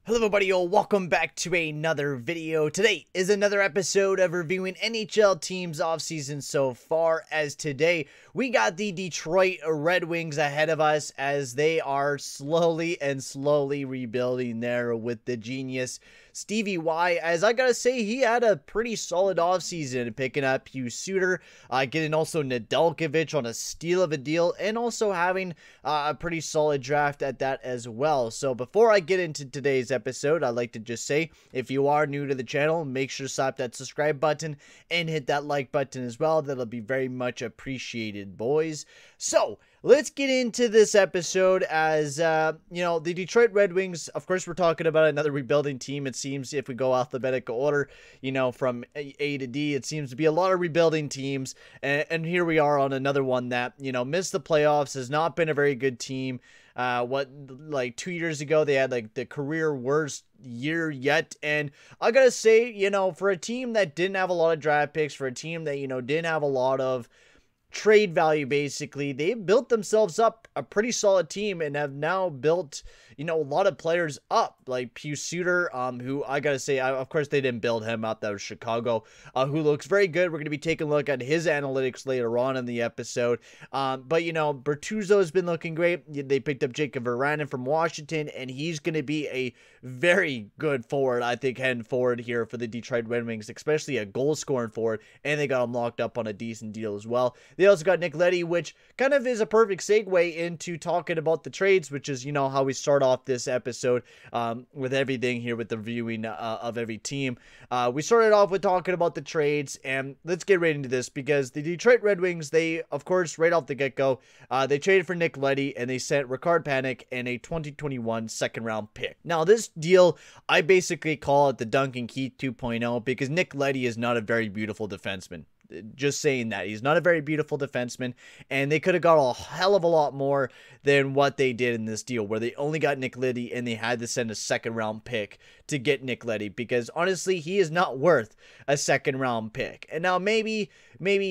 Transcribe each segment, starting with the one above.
Hello everybody, welcome back to another video. Today is another episode of reviewing NHL teams offseason so far. As today, we got the Detroit Red Wings ahead of us as they are slowly rebuilding there with the genius Stevie Y. As I gotta say, he had a pretty solid offseason, picking up Pius Suter, getting also Nedeljkovic on a steal of a deal, and also having a pretty solid draft at that as well. So before I get into today's episode, I'd like to just say, if you are new to the channel, make sure to slap that subscribe button and hit that like button as well. That'll be very much appreciated, boys. So let's get into this episode. As you know, the Detroit Red Wings, of course, we're talking about another rebuilding team. It seems, if we go alphabetical order, you know, from A to D, it seems to be a lot of rebuilding teams, and here we are on another one that, you know, missed the playoffs, has not been a very good team. Like 2 years ago, they had like the career worst year yet. And I gotta say, you know, for a team that didn't have a lot of draft picks, for a team that, you know, didn't have a lot of trade value, basically, they built themselves up a pretty solid team and have now built, you know, a lot of players up, like Pius Suter, who I gotta say, of course they didn't build him up, that was Chicago, who looks very good. We're gonna be taking a look at his analytics later on in the episode. But you know, Bertuzzo has been looking great. They picked up Jacob Vrana from Washington, and he's gonna be a very good forward, I think, heading forward here for the Detroit Red Wings, especially a goal scoring forward, and they got him locked up on a decent deal as well. They also got Nick Leddy, which kind of is a perfect segue into talking about the trades, which is, you know, how we start off this episode with everything here with the reviewing of every team. We started off with talking about the trades, and let's get right into this, because the Detroit Red Wings, they, of course, right off the get-go, they traded for Nick Leddy, and they sent Ricard Panik and a 2021 second-round pick. Now, this deal, I basically call it the Duncan Keith 2.0, because Nick Leddy is not a very beautiful defenseman. Just saying that. He's not a very beautiful defenseman, and they could have got a hell of a lot more than what they did in this deal, where they only got Nick Leddy and they had to send a second-round pick to get Nick Leddy, because honestly, he is not worth a second-round pick. And now maybe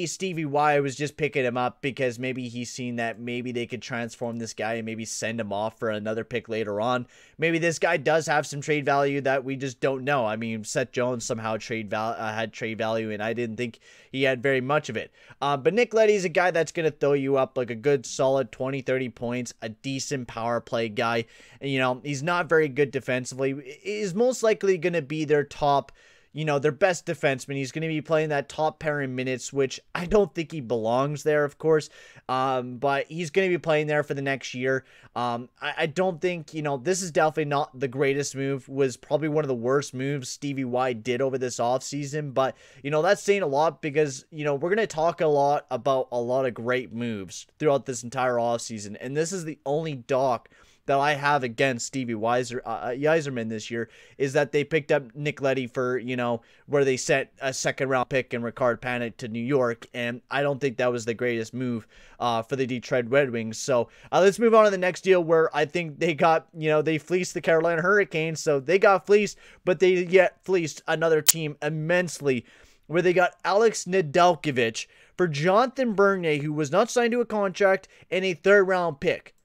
Stevie Y was just picking him up because maybe he's seen that maybe they could transform this guy and maybe send him off for another pick later on. Maybe this guy does have some trade value that we just don't know. I mean, Seth Jones somehow had trade value, and I didn't think he had very much of it. But Nick Leddy is a guy that's going to throw you up like a good solid 20-30 points, a decent power play guy. And, you know, he's not very good defensively. He's most likely going to be their top, you know, their best defenseman. He's going to be playing that top pair in minutes, which I don't think he belongs there, of course. But he's going to be playing there for the next year. I don't think, you know, this is definitely not the greatest move. Was probably one of the worst moves Stevie Y did over this offseason. But, you know, that's saying a lot, because, you know, we're going to talk a lot about a lot of great moves throughout this entire offseason. And this is the only doc that I have against Stevie Yzerman this year, is that they picked up Nick Leddy for, you know, where they sent a second-round pick and Ricard Panik to New York, and I don't think that was the greatest move for the Detroit Red Wings. So let's move on to the next deal, where I think they got, you know, they fleeced the Carolina Hurricanes, so they got fleeced, but they yet fleeced another team immensely, where they got Alex Nedeljkovic for Jonathan Bernier, who was not signed to a contract, and a third-round pick.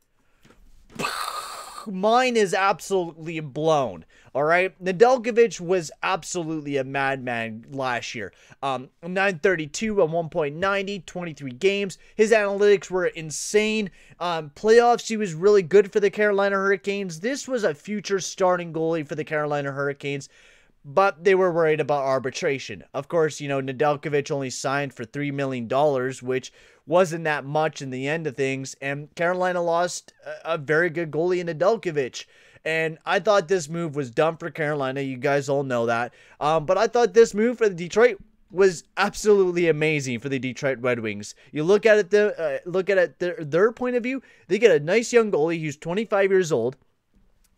Mine is absolutely blown. All right, Nedeljkovic was absolutely a madman last year. 932 on 1.90, 23 games. His analytics were insane. Playoffs, he was really good for the Carolina Hurricanes. This was a future starting goalie for the Carolina Hurricanes, but they were worried about arbitration. Of course, you know, Nedeljkovic only signed for $3 million, which wasn't that much in the end of things, and Carolina lost a very good goalie in Nedeljkovic. And I thought this move was dumb for Carolina. You guys all know that. But I thought this move for the Detroit was absolutely amazing for the Detroit Red Wings. You look at it, their point of view. They get a nice young goalie who's 25 years old.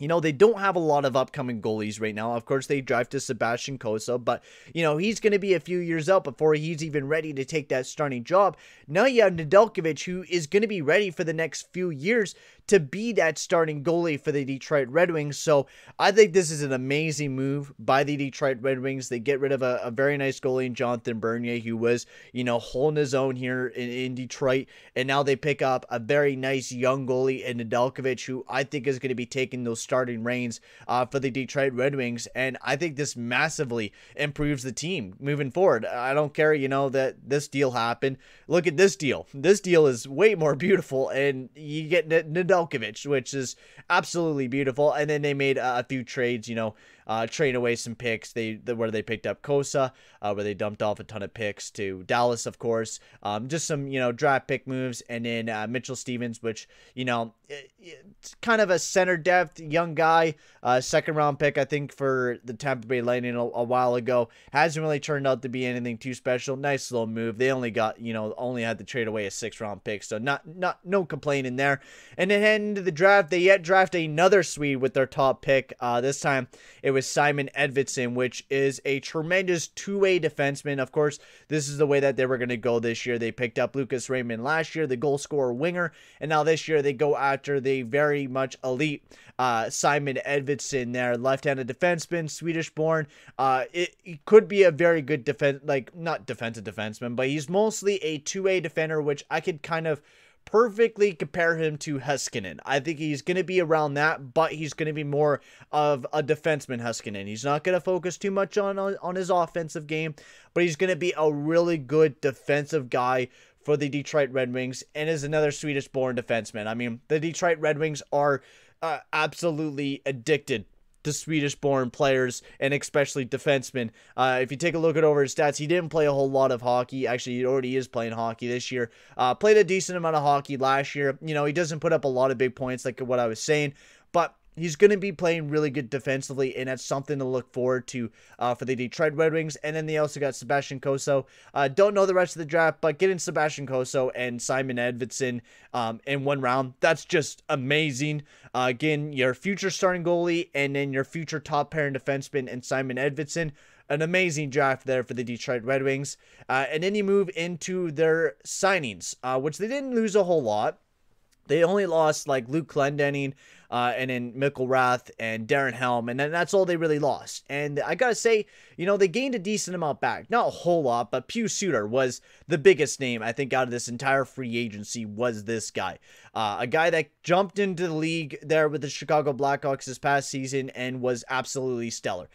You know, they don't have a lot of upcoming goalies right now. Of course, they drafted Sebastian Cossa, but, you know, he's going to be a few years out before he's even ready to take that starting job. Now you have Nedeljkovic, who is going to be ready for the next few years to be that starting goalie for the Detroit Red Wings. So I think this is an amazing move by the Detroit Red Wings. They get rid of a very nice goalie in Jonathan Bernier, who was, holding his own here in Detroit. And now they pick up a very nice young goalie in Nedeljkovic, who I think is going to be taking those starting reins for the Detroit Red Wings. And I think this massively improves the team moving forward. I don't care, that this deal happened. Look at this deal. This deal is way more beautiful, and you get Nedeljkovic, which is absolutely beautiful. And then they made a few trades, trade away some picks. Where they picked up Kosa, where they dumped off a ton of picks to Dallas, of course. Just some, draft pick moves, and then Mitchell Stevens, which, it's kind of a center depth young guy, second round pick, I think, for the Tampa Bay Lightning a while ago. Hasn't really turned out to be anything too special. Nice little move. They only got, only had to trade away a 6th round pick, so no complaining there. And then heading into the draft, they yet draft another Swede with their top pick. This time it was Simon Edvinsson, which is a tremendous two-way defenseman. Of course, this is the way that they were going to go this year. They picked up Lucas Raymond last year, the goal scorer winger, and now this year they go after the very much elite Simon Edvinsson there, left-handed defenseman, Swedish-born. It could be a very good not defensive defenseman, but he's mostly a two-way defender, which I could kind of perfectly compare him to Heiskanen. I think he's going to be around that, but he's going to be more of a defenseman Heiskanen. He's not going to focus too much on his offensive game, but he's going to be a really good defensive guy for the Detroit Red Wings, and is another Swedish-born defenseman. I mean, the Detroit Red Wings are absolutely addicted to Swedish-born players, and especially defensemen. If you take a look at over his stats, he didn't play a whole lot of hockey. Actually, he already is playing hockey this year. Played a decent amount of hockey last year. He doesn't put up a lot of big points like what I was saying, but he's going to be playing really good defensively, and that's something to look forward to for the Detroit Red Wings. And then they also got Sebastian Cosso. Don't know the rest of the draft, but getting Sebastian Cosso and Simon Edvinsson in one round, that's just amazing. Again, your future starting goalie, and then your future top pairing defenseman and Simon Edvinsson. An amazing draft there for the Detroit Red Wings. And then you move into their signings, which they didn't lose a whole lot. They only lost like Luke Glendening, and then Mikkel Rath and Darren Helm, and then that's all they really lost. And I gotta say, they gained a decent amount back. Not a whole lot, but Pius Suter was the biggest name, I think, out of this entire free agency was this guy. A guy that jumped into the league there with the Chicago Blackhawks this past season and was absolutely stellar.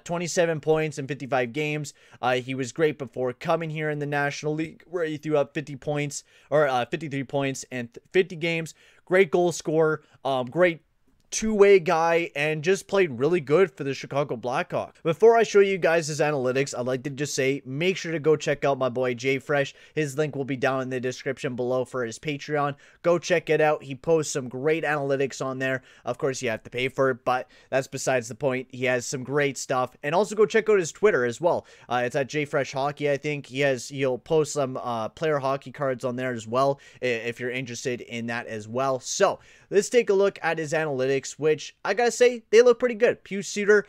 27 points in 55 games. He was great before coming here in the National League, where he threw up 50 points, or 53 points in 50 games. Great goal scorer, great two-way guy, and just played really good for the Chicago Blackhawks. Before I show you guys his analytics, I'd like to just say, make sure to go check out my boy Jfresh. His link will be down in the description below for his Patreon. Go check it out. He posts some great analytics on there. Of course, you have to pay for it, but that's besides the point. He has some great stuff. And also go check out his Twitter as well. It's at Jfresh Hockey, I think. He'll post some player hockey cards on there as well, if you're interested in that as well. So let's take a look at his analytics, which I gotta say, they look pretty good. Pius Suter,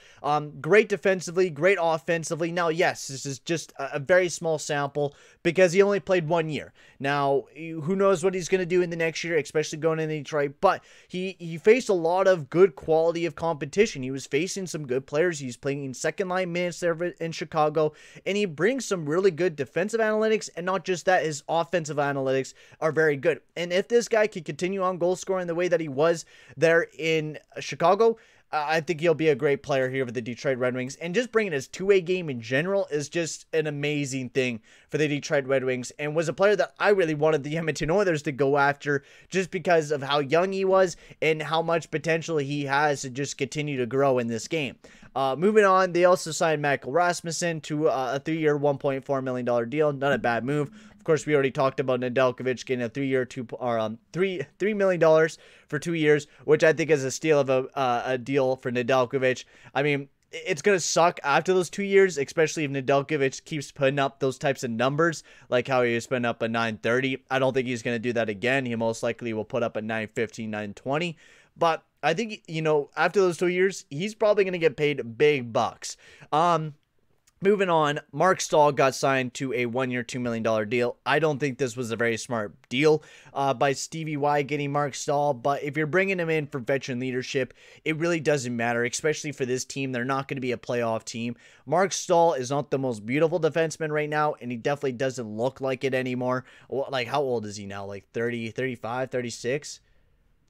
great defensively, great offensively. Now, yes, this is just a very small sample because he only played 1 year. Now, who knows what he's going to do in the next year, especially going into Detroit, but he faced a lot of good quality of competition. He was facing some good players. He's playing second-line minutes there in Chicago, and he brings some really good defensive analytics, and not just that, his offensive analytics are very good. And if this guy can continue on goal scoring the way that he was there in Chicago, I think he'll be a great player here with the Detroit Red Wings. And just bringing his two-way game in general is just an amazing thing for the Detroit Red Wings, and was a player that I really wanted the Edmonton Oilers to go after just because of how young he was and how much potential he has to just continue to grow in this game. Moving on, they also signed Michael Rasmussen to a 3-year, $1.4 million deal. Not a bad move. Of course, we already talked about Nedeljkovic getting a 3-year, $3 million for 2 years, which I think is a steal of a deal for Nedeljkovic. I mean, it's going to suck after those 2 years, especially if Nedeljkovic keeps putting up those types of numbers, like how he was putting up a 930. I don't think he's going to do that again. He most likely will put up a 915, 920. But I think, after those 2 years, he's probably going to get paid big bucks. Moving on, Mark Stahl got signed to a 1-year, $2 million deal. I don't think this was a very smart deal by Stevie Y getting Mark Stahl, but if you're bringing him in for veteran leadership, it really doesn't matter, especially for this team. They're not going to be a playoff team. Mark Stahl is not the most beautiful defenseman right now, and he definitely doesn't look like it anymore. Like, how old is he now? Like 30, 35, 36?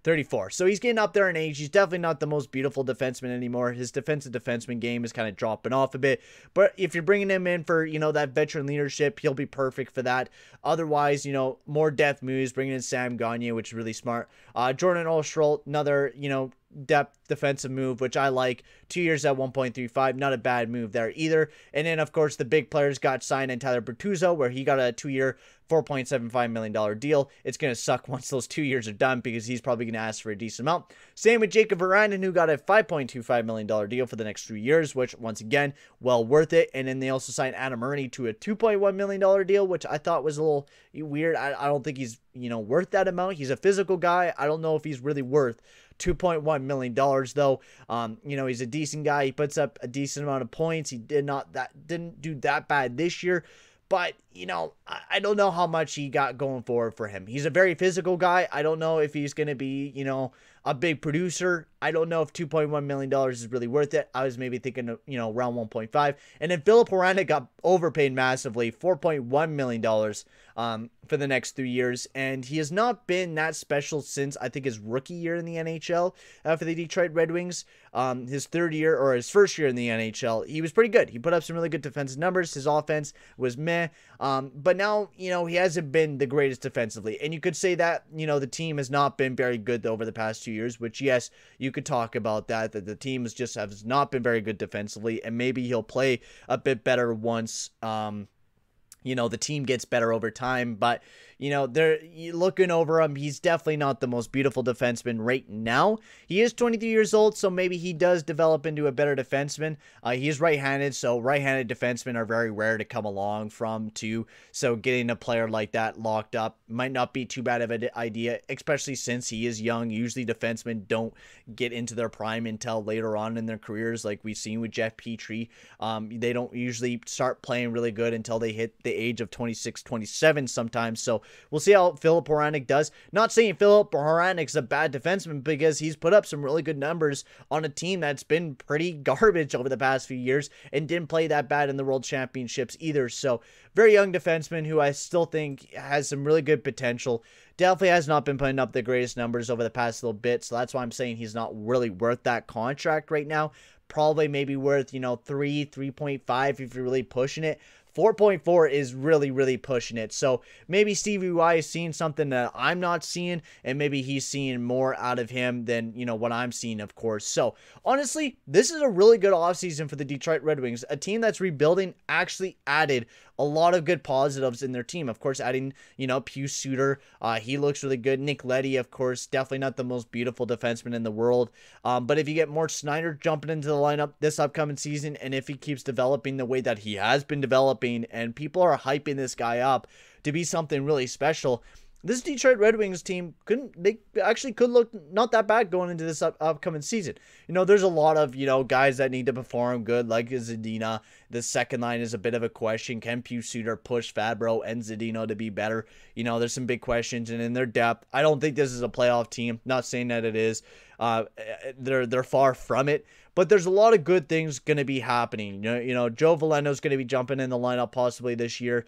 34. So he's getting up there in age. He's definitely not the most beautiful defenseman anymore. His defensive defenseman game is kind of dropping off a bit. But if you're bringing him in for, that veteran leadership, he'll be perfect for that. Otherwise, more depth moves, bringing in Sam Gagner, which is really smart. Jordan Osterholt, another, depth defensive move, which I like. 2 years at 1.35, not a bad move there either. And then, of course, the big players got signed in Tyler Bertuzzo, where he got a 2-year, $4.75 million deal. It's going to suck once those 2 years are done because he's probably going to ask for a decent amount. Same with Jacob Varanen, who got a $5.25 million deal for the next 3 years, which, once again, well worth it. And then they also signed Adam Ernie to a $2.1 million deal, which I thought was a little weird. I don't think he's, worth that amount. He's a physical guy. I don't know if he's really worth $2.1 million though. He's a decent guy. He puts up a decent amount of points. He didn't do that bad this year. But, I don't know how much he got going forward for him. He's a very physical guy. I don't know if he's going to be, a big producer. I don't know if $2.1 million is really worth it. I was maybe thinking of, around 1.5. And then Philip Horanic got overpaid massively, $4.1 million for the next 3 years. And he has not been that special since, I think, his rookie year in the NHL for the Detroit Red Wings. His third year, or his first year in the NHL, he was pretty good. He put up some really good defensive numbers. His offense was meh. But now, he hasn't been the greatest defensively. And you could say that, the team has not been very good over the past 2 years, which, yes, you could talk about that the team has not been very good defensively, and maybe he'll play a bit better once, the team gets better over time. But, they're looking over him. He's definitely not the most beautiful defenseman right now. He is 23 years old, so maybe he does develop into a better defenseman. He is right-handed, so right-handed defensemen are very rare to come along from, too. So getting a player like that locked up might not be too bad of an idea, especially since he is young. Usually defensemen don't get into their prime until later on in their careers, like we've seen with Jeff Petrie. They don't usually start playing really good until they hit the age of 26, 27 sometimes. So we'll see how Philip Horanic does. Not saying Philip Horanic's a bad defenseman, because he's put up some really good numbers on a team that's been pretty garbage over the past few years and didn't play that bad in the World Championships either. So very young defenseman who I still think has some really good potential. Definitely has not been putting up the greatest numbers over the past little bit, so that's why I'm saying he's not really worth that contract right now. Probably maybe worth, 3.5 if you're really pushing it. 4.4 is really, really pushing it. So maybe Stevie Y is seeing something that I'm not seeing, and maybe he's seeing more out of him than, what I'm seeing, of course. So honestly, this is a really good offseason for the Detroit Red Wings. A team that's rebuilding actually added a lot of good positives in their team. Of course, adding, Pius Suter. He looks really good. Nick Leddy, of course, definitely not the most beautiful defenseman in the world. But if you get Moritz Seider jumping into the lineup this upcoming season, and if he keeps developing the way that he has been developing, and people are hyping this guy up to be something really special, this Detroit Red Wings team could look not that bad going into this upcoming season. There's a lot of, guys that need to perform good, like Zadina. The second line is a bit of a question. Can Pius Suter push Fabro and Zadina to be better? There's some big questions. And in their depth, I don't think this is a playoff team. Not saying that it is. They're far from it. But there's a lot of good things going to be happening. Joe Veleno's going to be jumping in the lineup possibly this year.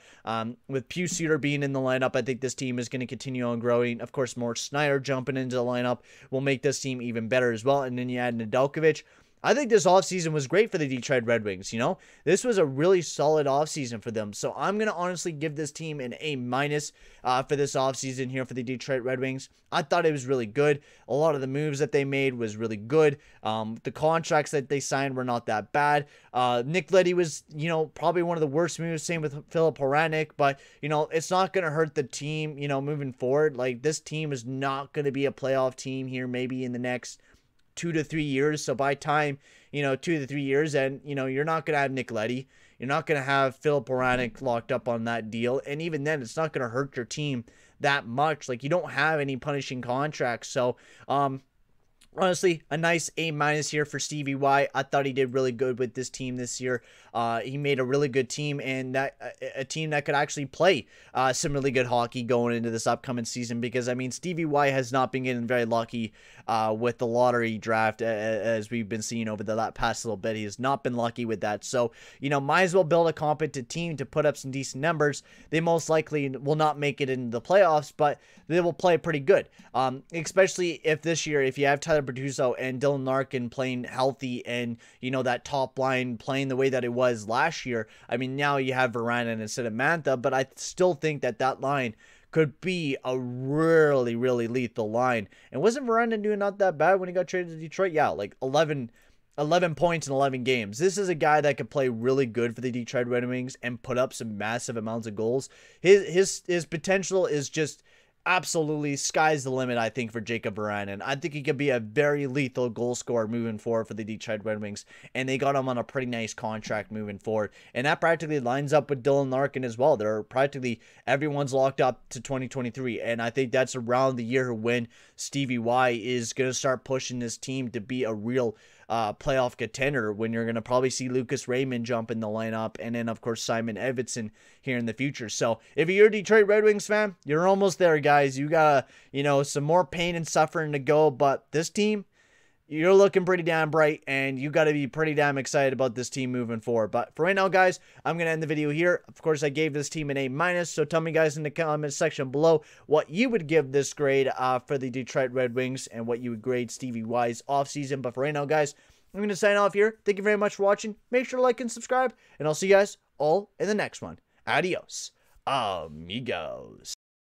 With Pius Suter being in the lineup, I think this team is going to continue on growing. Of course, Moritz Seider jumping into the lineup will make this team even better as well. And then you add Nedeljkovic. I think this offseason was great for the Detroit Red Wings, This was a really solid offseason for them. So I'm going to honestly give this team an A- for this offseason here for the Detroit Red Wings. I thought it was really good. A lot of the moves that they made was really good. The contracts that they signed were not that bad. Nick Leddy was, probably one of the worst moves. Same with Philip Horanic. But, it's not going to hurt the team, moving forward. Like, this team is not going to be a playoff team here maybe in the next 2 to 3 years. So by time, 2 to 3 years, and, you're not going to have Nick Leddy. You're not going to have Philip Horanic locked up on that deal. And even then, it's not going to hurt your team that much. Like, you don't have any punishing contracts. So, Honestly, a nice A- here for Stevie Y. I thought he did really good with this team this year. He made a really good team, and that a team that could actually play some really good hockey going into this upcoming season. Because I mean, Stevie Y has not been getting very lucky with the lottery draft, as we've been seeing over the past little bit. He has not been lucky with that. So might as well build a competent team to put up some decent numbers. They most likely will not make it into the playoffs, but they will play pretty good. Especially if this year, if you have Tyler Bertuzzo and Dylan Larkin playing healthy, and that top line playing the way that it was last year. I mean, now you have Varanen instead of Mantha, but I still think that line could be a really, really lethal line. And wasn't Varanen doing not that bad when he got traded to Detroit? Yeah, like 11 points in 11 games. This is a guy that could play really good for the Detroit Red Wings and put up some massive amounts of goals. His potential is just absolutely sky's the limit, I think, for Jacob Varanen. I think he could be a very lethal goal scorer moving forward for the Detroit Red Wings, and they got him on a pretty nice contract moving forward. And that practically lines up with Dylan Larkin as well. They're practically everyone's locked up to 2023, and I think that's around the year when Stevie Y is going to start pushing this team to be a real playoff contender, when you're going to probably see Lucas Raymond jump in the lineup, and then of course Simon Edvinsson here in the future. So if you're a Detroit Red Wings fan, you're almost there, guys. You got some more pain and suffering to go, but this team, you're looking pretty damn bright, and you got to be pretty damn excited about this team moving forward. But for right now, guys, I'm going to end the video here. Of course, I gave this team an A-, so tell me, guys, in the comment section below what you would give this grade for the Detroit Red Wings, and what you would grade Stevie Y's offseason. But for right now, guys, I'm going to sign off here. Thank you very much for watching. Make sure to like and subscribe, and I'll see you guys all in the next one. Adios, amigos.